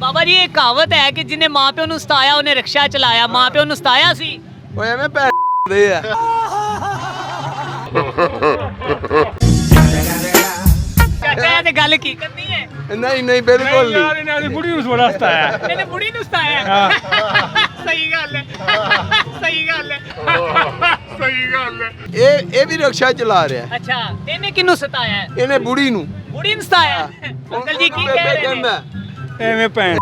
ਬਾਬਾ ਜੀ ਇਹ ਕਹਾਵਤ ਹੈ ਕਿ ਜਿਹਨੇ ਮਾਂ ਪਿਓ ਨੂੰ ਸਤਾਇਆ ਉਹਨੇ ਰਿਕਸ਼ਾ ਚਲਾਇਆ। ਮਾਂ ਪਿਓ ਨੂੰ ਸਤਾਇਆ ਸੀ? ਓਏ ਐਵੇਂ ਭੈਣ ਦੇ ਆ। ਚਾਚਾ ਇਹ ਤੇ ਗੱਲ ਕੀ ਕਰਨੀ ਹੈ? ਨਹੀਂ ਨਹੀਂ ਬਿਲਕੁਲ ਨਹੀਂ। ਇਹਨਾਂ ਦੀ ਬੁੜੀ ਨੂੰ ਬੜਾ ਸਤਾਇਆ। ਇਹਨੇ ਬੁੜੀ ਨੂੰ ਸਤਾਇਆ? ਹਾਂ। ਸਹੀ ਗੱਲ ਹੈ, ਸਹੀ ਗੱਲ ਹੈ, ਸਹੀ ਗੱਲ ਹੈ। ਇਹ ਵੀ ਰਿਕਸ਼ਾ ਚਲਾ ਰਿਹਾ। ਅੱਛਾ ਇਹਨੇ ਕਿਹਨੂੰ ਸਤਾਇਆ ਹੈ? ਇਹਨੇ ਬੁੜੀ ਨੂੰ। ਬੁੜੀ ਨੂੰ ਸਤਾਇਆ? ਅੰਕਲ ਜੀ ਕੀ ਕਹਿ ਰਹੇ ਨੇ? ਐਵੇਂ ਭੈਣ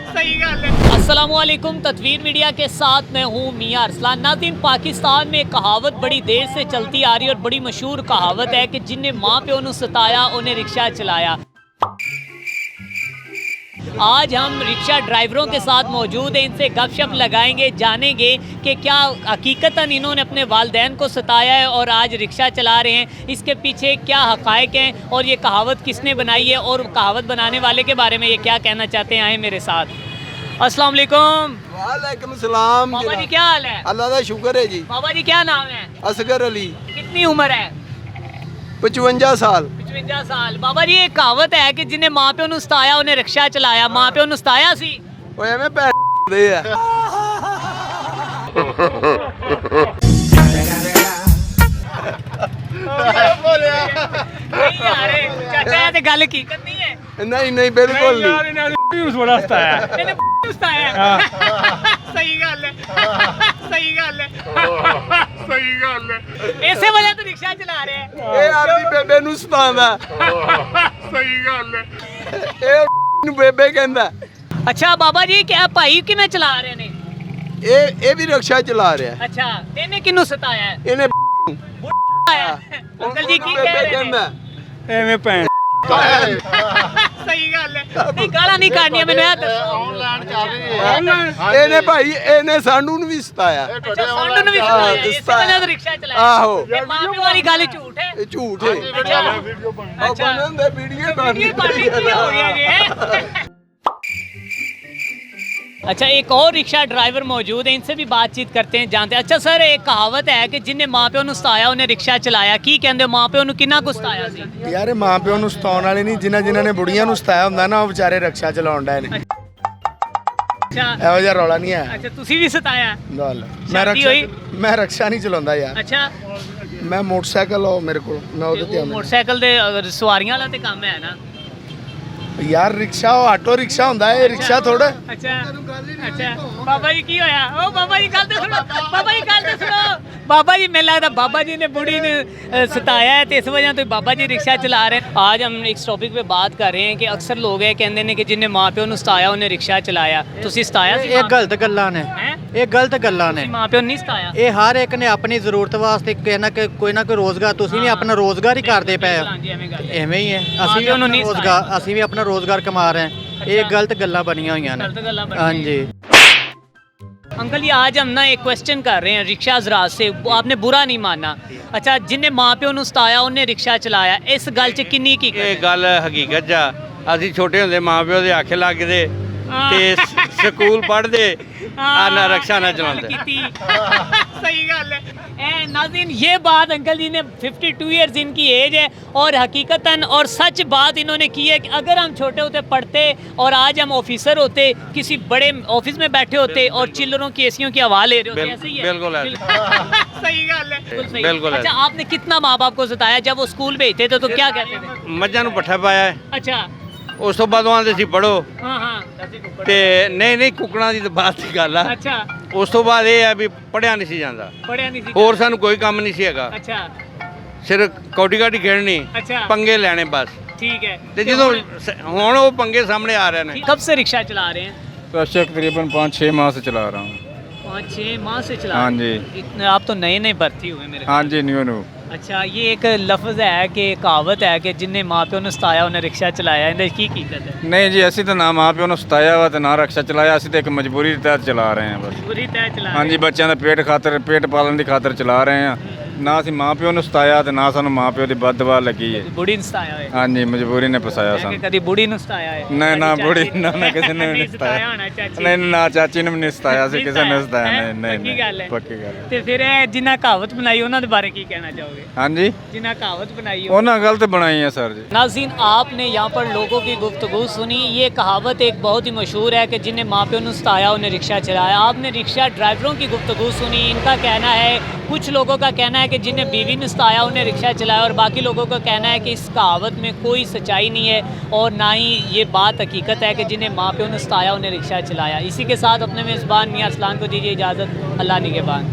सही गल है। अस्सलामुअलैकुम, तदवीर मीडिया के साथ मैं हूँ मियां अरसलान। नाज़रीन, पाकिस्तान में कहावत बड़ी देर से चलती आ रही है और बड़ी मशहूर कहावत है कि जिन्हें माँ प्यो नूं सताया उन्हें रिक्शा चलाया। आज हम रिक्शा ड्राइवरों के साथ मौजूद हैं, इनसे गपशप लगाएंगे, जानेंगे कि क्या हकीकतन इन्होंने अपने वालिदैन को सताया है और आज रिक्शा चला रहे हैं, इसके पीछे क्या हक़ाइक़ हैं और ये कहावत किसने बनाई है और कहावत बनाने वाले के बारे में ये क्या कहना चाहते हैं। आए मेरे साथ। अस्सलाम वालेकुम। वालेकुम सलाम। बाबा जी क्या हाल है? अल्लाह का शुक्र है जी। बाबा जी क्या नाम है? असगर अली। कितनी उम्र है? 55 साल। 55 साल। बाबा जी एक कहावत है कि जिन्हें माँ प्यो नूं सताया उन्हें रिक्शा चलाया। माँ प्यो नूं सताया सी? ਓਏ ਐਵੇਂ ਭੈਣ ਦੇ ਆ। नहीं यार, चाचा ये ते गल की करनी है? ਨਹੀਂ ਨਹੀਂ ਬਿਲकुल ਯਾਰ ਨਹੀਂ। ਇਹਨਾਂ ਦੀ ਬੁੜੀ ਨੂੰ ਬੜਾ ਸਤਾਇਆ। ਇਹਨੇ ਨੂੰ ਸਤਾਇਆ? ਹਾਂ। ਸਹੀ ਗੱਲ ਹੈ, ਸਹੀ ਗੱਲ ਹੈ, ਸਹੀ ਗੱਲ ਹੈ। ਇਸੇ ਵਜ੍ਹਾ ਤੋਂ ਰਿਕਸ਼ਾ ਚਲਾ ਰਿਹਾ ਹੈ। ਇਹ ਆਪਣੀ ਬੇਬੇ ਨੂੰ ਸਤਾਉਂਦਾ। ਸਹੀ ਗੱਲ ਹੈ। ਇਹ ਨੂੰ ਬੇਬੇ ਕਹਿੰਦਾ। ਅੱਛਾ ਬਾਬਾ ਜੀ ਕਿਆ ਭਾਈ ਕਿਵੇਂ ਚਲਾ ਰਹੇ ਨੇ? ਇਹ ਵੀ ਰਿਕਸ਼ਾ ਚਲਾ ਰਿਹਾ। ਅੱਛਾ ਇਹਨੇ ਕਿਹਨੂੰ ਸਤਾਇਆ ਹੈ? ਇਹਨੇ ਆਇਆ। ਅੰਕਲ ਜੀ ਕੀ ਕਹਿ ਰਹੇ ਨੇ? ਐਵੇਂ ਭੈਣ ਸਹੀ ਗੱਲ ਹੈ। ਨਹੀਂ ਗਾਲਾਂ ਨਹੀਂ ਕੱਢਣੀਆਂ, ਮੈਨੂੰ ਇਹ ਦੱਸੋ। ਆਨਲਾਈਨ ਚੱਲ ਰਹੀ ਹੈ। ਇਹਨੇ ਭਾਈ ਇਹਨੇ ਸਾਨੂੰ ਨੂੰ ਵੀ ਸਤਾਇਆ। ਅੱਛਾ ਸਾਨੂੰ ਨੂੰ ਵੀ ਸਤਾਇਆ, ਇਸੇ ਵਜ੍ਹਾ ਤੋਂ ਰਿਕਸ਼ਾ ਚਲਾਇਆ। ਆਹੋ। ਇਹ ਮਾਂ ਪਿਓ ਵਾਲੀ ਗੱਲ ਝੂਠ ਹੈ। ਇਹ ਝੂਠ ਹੈ। ਅੱਛਾ ਉਹ ਬਣਨ ਦੇ ਵੀਡੀਓ ये पार्टी की हो गया ये? अच्छा एक और रिक्शा ड्राइवर मौजूद है, इनसे भी बातचीत करते हैं, जानते हैं। अच्छा सर एक कहावत है कि जिन्हें माँ प्यो नूं सताया उन्हें रिक्शा चलाया, की कहंदे माँ प्यो नूं किन्ना कुछ सताया सी? ਯਾਰ ਮਾਂ ਪਿਓ ਨੂੰ ਸਤਾਉਣ ਵਾਲੇ ਨਹੀਂ, ਜਿਨ੍ਹਾਂ ਨੇ ਬੁੜੀਆਂ ਨੂੰ ਸਤਾਇਆ ਹੁੰਦਾ ਨਾ ਉਹ ਵਿਚਾਰੇ ਰਿਕਸ਼ਾ ਚਲਾਉਣ ਡਏ ਨੇ। अच्छा ਇਹੋ ਜਿਹਾ ਰੌਲਾ ਨਹੀਂ ਹੈ। अच्छा तुसी भी सताया? ਗੱਲ शादी हुई? ਮੈਂ ਰਿਕਸ਼ਾ ਨਹੀਂ ਚਲਾਉਂਦਾ ਯਾਰ। अच्छा ਮੈਂ ਮੋਟਰਸਾਈਕਲ ਉਹ ਮੇਰੇ ਕੋਲ ਮੈਂ ਉਹਦੇ ਤੇ ਆਉਂਦਾ मोटरसाइकिल दे सवारियां वाला ते काम है ना? ਯਾਰ ਰਿਕਸ਼ਾ ਉਹ ਆਟੋ ਰਿਕਸ਼ਾ ਹੁੰਦਾ ਇਹ ਰਿਕਸ਼ਾ ਥੋੜਾ। अच्छा अच्छा बाबा जी की होया? ओ बाबा जी गल तो सुनो, बाबा जी गल तो सुनो। बाबा जी मेरे लगता बाबा जी ने बुढ़ी ने सताया है तो इस वजह तो बाबा जी रिक्शा चला रहे हैं। आज हम इस टॉपिक पे बात कर रहे हैं कि अक्सर लोग ये कहते हैं कि जिन्हें माँ प्यो ਨੂੰ ਸਤਾਇਆ ਉਹਨੇ ਰਿਕਸ਼ਾ ਚਲਾਇਆ। ਤੁਸੀਂ ਸਤਾਇਆ ਸੀ? ਇਹ ਗਲਤ ਗੱਲਾਂ ਨੇ, ਹੈਂ? ਇਹ ਗਲਤ ਗੱਲਾਂ ਨੇ। ਤੁਸੀਂ ਮਾਂ ਪਿਓ ਨੂੰ ਨਹੀਂ ਸਤਾਇਆ? ਇਹ ਹਰ ਇੱਕ ਨੇ ਆਪਣੀ ਜ਼ਰੂਰਤ ਵਾਸਤੇ ਕੋਈ ਨਾ ਕੋਈ ਰੋਜ਼ਗਾਰ, ਤੁਸੀਂ ਵੀ ਆਪਣਾ ਰੋਜ਼ਗਾਰ ਹੀ ਕਰਦੇ ਪਏ ਹੋ। ਹਾਂਜੀ ਐਵੇਂ ਗੱਲ ਹੈ। ਐਵੇਂ ਹੀ ਹੈ, ਮਾਂ ਅਸੀਂ ਵੀ ਪਿਓ ਨੂੰ ਆਪਣਾ ਨਹੀਂ ਰੋਜ਼ਗਾਰ, ਅਸੀਂ ਵੀ ਆਪਣਾ ਰੋਜ਼ਗਾਰ ਕਮਾ ਰਹੇ ਹਾਂ। ਇਹ ਗਲਤ ਗੱਲਾਂ ਬਣੀਆਂ ਹੋਈਆਂ ਨੇ। गलत गल्ला बन हाँ रही जी। अंकल जी आज हम ना एक क्वेश्चन कर रहे हैं रिक्शा हज़रात से, आपने बुरा नहीं माना। अच्छा जिन्हें माँ प्यो ਨੂੰ ਸਤਾਇਆ ਉਹਨੇ ਰਿਕਸ਼ਾ ਚਲਾਇਆ, ਇਸ ਗੱਲ 'ਚ ਕਿੰਨੀ ਕੀ ਇਹ ਗੱਲ ਹਕੀਕਤ ਆ। ਅਸੀਂ ਛੋਟੇ ਹੁੰਦੇ ਮਾਪਿਓ ਦੇ ਆਖੇ ਲੱਗਦੇ ਤੇ ਸਕੂਲ ਪੜ੍ਹਦੇ ਆ ਨਾ ਰਿਕਸ਼ਾ ਨਾ ਚਲਾਉਂਦੇ। सही गल है। नाज़रीन ये बात अंकल जी ने 52 ईयर्स इनकी एज है और हकीकतन और सच बात इन्होंने की है कि अगर हम छोटे होते पढ़ते और आज हम ऑफिसर होते, किसी बड़े ऑफिस में बैठे होते और चिल्लरों की एसियों की हवा ले रहे होते, ऐसे ही है। बिल्कुल ऐसे। सही गल है, बिल्कुल सही। बिल्कुल अच्छा आपने कितना माँ बाप को सताया जब वो स्कूल भेजते थे तो क्या कहते थे? ਮੱਝਾਂ ਨੂੰ ਪੱਠਾ ਪਾਇਆ ਹੈ। अच्छा ਉਸ ਤੋਂ ਬਾਅਦ ਉਹ ਆਂਦੇ ਸੀ ਪੜੋ हाँ हाँ ਤੇ ਨਹੀਂ ਕੁੱਕੜਾਂ ਦੀ ਤਾਂ ਬਾਤ ਦੀ ਗੱਲ ਆ। अच्छा ਉਸ ਤੋਂ ਬਾਅਦ ਇਹ ਆ ਵੀ ਪੜਿਆ ਨਹੀਂ ਸੀ ਜਾਂਦਾ, पढ़िया नहीं सी? ਹੋਰ ਸਾਨੂੰ ਕੋਈ ਕੰਮ ਨਹੀਂ ਸੀ ਹੈਗਾ, अच्छा ਸਿਰਫ ਕੌਡੀ ਕਾਡੀ ਖੇਡਣੀ, अच्छा ਪੰਗੇ ਲੈਣੇ ਬਸ। ठीक है। ਤੇ ਜਦੋਂ ਹੁਣ ਉਹ ਪੰਗੇ ਸਾਹਮਣੇ ਆ ਰਹੇ ਨੇ। कब से रिक्शा चला रहे हैं? रिक्शा तकरीबन 5-6 माह से चला रहा हूँ। 5-6 माह से चला हाँ रहे हैं। जी। इतने आप तो नए नए भर्ती हुए मेरे हाँ जी, न्यू। अच्छा ये एक लफ्ज़ है कि कहावत है कि जिन्हें माँ प्यो ने सताया उन्हें रिक्शा चलाया, इन्हें की कीमत है? नहीं जी, ਅਸੀਂ ਤਾਂ ਨਾ ਮਾਂ ਪਿਓ ਨੂੰ ਸਤਾਇਆ ਵਾ ਤੇ ਨਾ ਰਿਕਸ਼ਾ ਚਲਾਇਆ, ਅਸੀਂ ਤਾਂ ਇੱਕ ਮਜਬੂਰੀ ਦੇ ਤਹਿਤ ਚਲਾ ਰਹੇ ਹਾਂ ਬਸ। बुरी तरह चला हाँ रहे जी, ਬੱਚਿਆਂ ਦਾ ਪੇਟ ਪਾਲਣ ਦੀ ਖਾਤਰ ਚਲਾ ਰਹੇ ਹਾਂ। ਨਾ ਅਸੀਂ ਮਾਂ ਪਿਓ ਨੂੰ ਸਤਾਇਆ ਤੇ ਨਾ ਸਾਨੂੰ ਮਾਂ ਪਿਓ ਦੀ ਬਦਦੁਆ ਲੱਗੀ ਹੈ। ਬੁੜੀ ਨੂੰ ਸਤਾਇਆ ਹੋਇਆ ਹਾਂਜੀ ਮਜਬੂਰੀ ਨੇ ਫਸਾਇਆ ਕਿ ਸਾਨੂੰ। ਕਦੀ ਬੁੜੀ ਨੂੰ ਸਤਾਇਆ ਹੈ ਨਾ ਨਾ ਕਦੀ ਬੁੜੀ ਚਾਚੀ- ਨਾ ਕਿਸੇ ਨੇ ਨਹੀਂ ਨਹੀਂ ਸਤਾਇਆ ਹੋਣਾ ਚਾਚੀ ਨਹੀਂ ਨਾ ਚਾਚੀ ਨੇ ਵੀ ਨਹੀਂ ਸਤਾਇਆ ਸੀ ਨਹੀਂ ਕਿਸੇ ਨੇ ਸਤਾਇਆ ਹੈਂ? ਨਹੀਂ ਪੱਕੀ ਗੱਲ ਹੈ। ਪੱਕੀ ਗੱਲ ਹੈ। ਤੇ ਫਿਰ ਇਹ ਜਿਨ੍ਹਾਂ ਕਹਾਵਤ ਬਣਾਈ ਉਹਨਾਂ ਦੇ ਬਾਰੇ ਕੀ कहना चाहोगे? ਹਾਂਜੀ जिन्हें कहावत बनाई हो ਉਹਨਾਂ ਗਲਤ ਬਣਾਈ ਹੈ ਸਰ ਜੀ। नाज़रीन आपने यहाँ पर लोगों की गुफ्तगू सुनी। ये कहावत एक बहुत ही मशहूर है कि जिन्हें माँ प्यो ने सताया उन्हें रिक्शा चलाया। आपने रिक्शा ड्राइवरों की गुफ्तगू सुनी। इनका कहना है, कुछ लोगों का कहना है कि जिन्हें बीवी ने सताया उन्हें रिक्शा चलाया, और बाकी लोगों का कहना है कि इस कहावत में कोई सच्चाई नहीं है और ना ही ये बात हकीकत है कि जिन्हें माँ प्यो ने सताया उन्हें रिक्शा चलाया। इसी के साथ अपने मेज़बान मियां अरसलान को दीजिए इजाज़त। अल्लाह निगहबान।